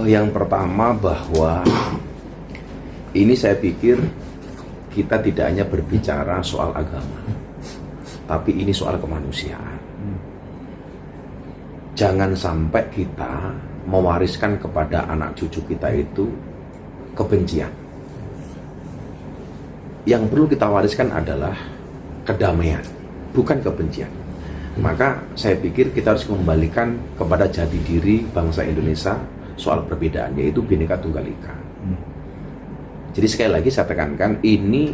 Yang pertama bahwa ini saya pikir kita tidak hanya berbicara soal agama, tapi ini soal kemanusiaan. Jangan sampai kita mewariskan kepada anak cucu kita itu kebencian. Yang perlu kita wariskan adalah kedamaian, bukan kebencian. Maka saya pikir kita harus kembalikan kepada jati diri bangsa Indonesia soal perbedaan, yaitu Bhinneka Tunggal Ika. Jadi sekali lagi saya tekankan, ini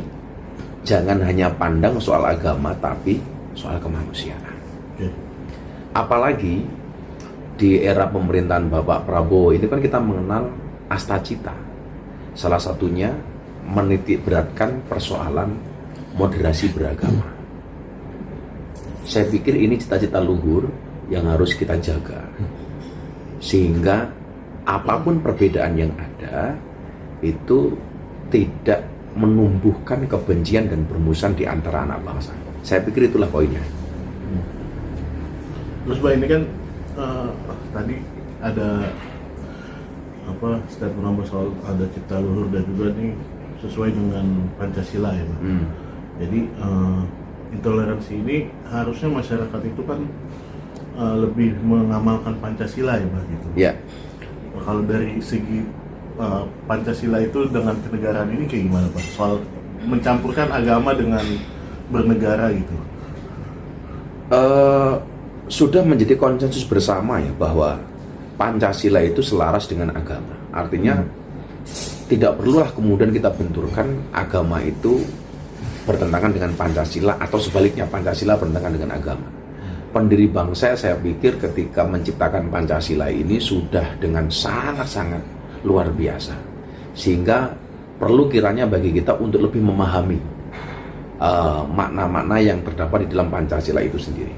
jangan hanya pandang soal agama, tapi soal kemanusiaan. Apalagi di era pemerintahan Bapak Prabowo ini kan kita mengenal astacita. Salah satunya menitik beratkan persoalan moderasi beragama. Saya pikir ini cita-cita luhur yang harus kita jaga, sehingga apapun perbedaan yang ada itu tidak menumbuhkan kebencian dan permusuhan di antara anak bangsa. Saya pikir itulah poinnya. Terus Pak, ini kan tadi ada statement soal ada cipta luhur dan juga ini sesuai dengan Pancasila ya Pak. Jadi intoleransi ini harusnya masyarakat itu kan lebih mengamalkan Pancasila ya Pak gitu. Ya. Kalau dari segi Pancasila itu dengan kenegaraan ini kayak gimana Pak? Soal mencampurkan agama dengan bernegara gitu. Sudah menjadi konsensus bersama ya bahwa Pancasila itu selaras dengan agama. Artinya tidak perlulah kemudian kita benturkan agama itu bertentangan dengan Pancasila atau sebaliknya Pancasila bertentangan dengan agama. Pendiri bangsa saya pikir ketika menciptakan Pancasila ini sudah dengan sangat-sangat luar biasa, sehingga perlu kiranya bagi kita untuk lebih memahami makna-makna yang terdapat di dalam Pancasila itu sendiri.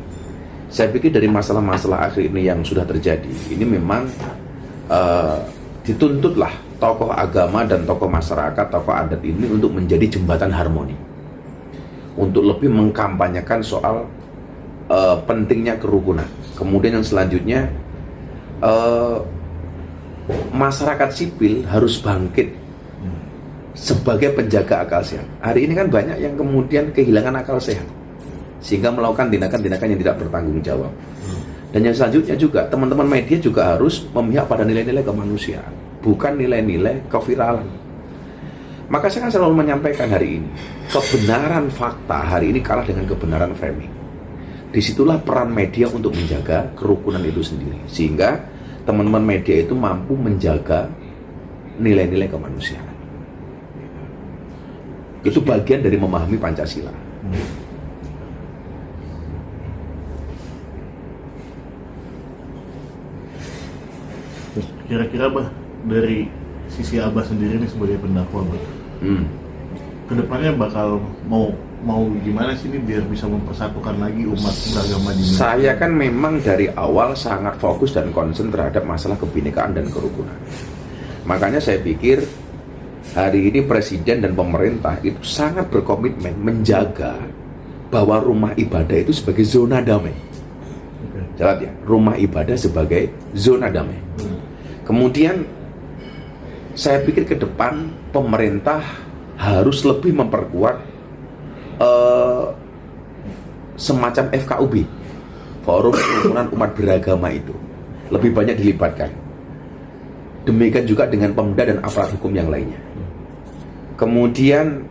Saya pikir dari masalah-masalah akhir ini yang sudah terjadi, ini memang dituntutlah tokoh agama dan tokoh masyarakat, tokoh adat ini untuk menjadi jembatan harmoni, untuk lebih mengkampanyekan soal pentingnya kerukunan. Kemudian yang selanjutnya, masyarakat sipil harus bangkit sebagai penjaga akal sehat. Hari ini kan banyak yang kemudian kehilangan akal sehat, sehingga melakukan tindakan-tindakan yang tidak bertanggung jawab. Dan yang selanjutnya juga, teman-teman media juga harus memihak pada nilai-nilai kemanusiaan, bukan nilai-nilai keviralan. Maka saya kan selalu menyampaikan hari ini, kebenaran fakta hari ini kalah dengan kebenaran framing. Disitulah peran media untuk menjaga kerukunan itu sendiri, sehingga teman-teman media itu mampu menjaga nilai-nilai kemanusiaan. Itu bagian dari memahami Pancasila. Kira-kira Bah, dari sisi Abah sendiri nih sebagai pendakwa Bah, kedepannya bakal mau gimana sih ini biar bisa mempersatukan lagi umat beragama di Indonesia? Saya kan memang dari awal sangat fokus dan concern terhadap masalah kebinekaan dan kerukunan. Makanya saya pikir hari ini Presiden dan pemerintah itu sangat berkomitmen menjaga bahwa rumah ibadah itu sebagai zona damai. Jelas ya, rumah ibadah sebagai zona damai. Kemudian saya pikir ke depan pemerintah harus lebih memperkuat semacam FKUB, Forum Kerukunan Umat Beragama, itu lebih banyak dilibatkan. Demikian juga dengan Pemda dan aparat hukum yang lainnya. Kemudian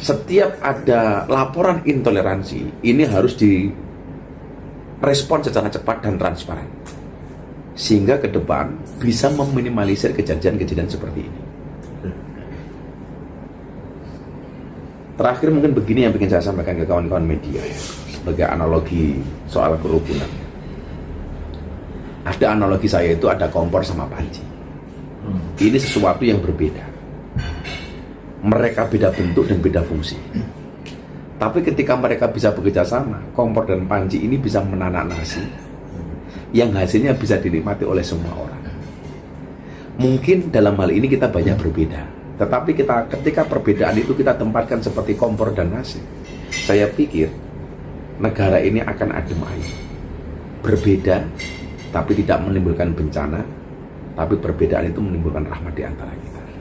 setiap ada laporan intoleransi, ini harus direspon secara cepat dan transparan, sehingga ke depan bisa meminimalisir kejadian-kejadian seperti ini. Terakhir mungkin begini yang ingin saya sampaikan ke kawan-kawan media ya, sebagai analogi soal kerukunan. Ada analogi saya itu ada kompor sama panci. Ini sesuatu yang berbeda. Mereka beda bentuk dan beda fungsi. Tapi ketika mereka bisa bekerja sama, kompor dan panci ini bisa menanak nasi yang hasilnya bisa dinikmati oleh semua orang. Mungkin dalam hal ini kita banyak berbeda, tetapi ketika perbedaan itu kita tempatkan seperti kompor dan nasi, saya pikir negara ini akan adem ayem. Berbeda tapi tidak menimbulkan bencana, tapi perbedaan itu menimbulkan rahmat di antara kita.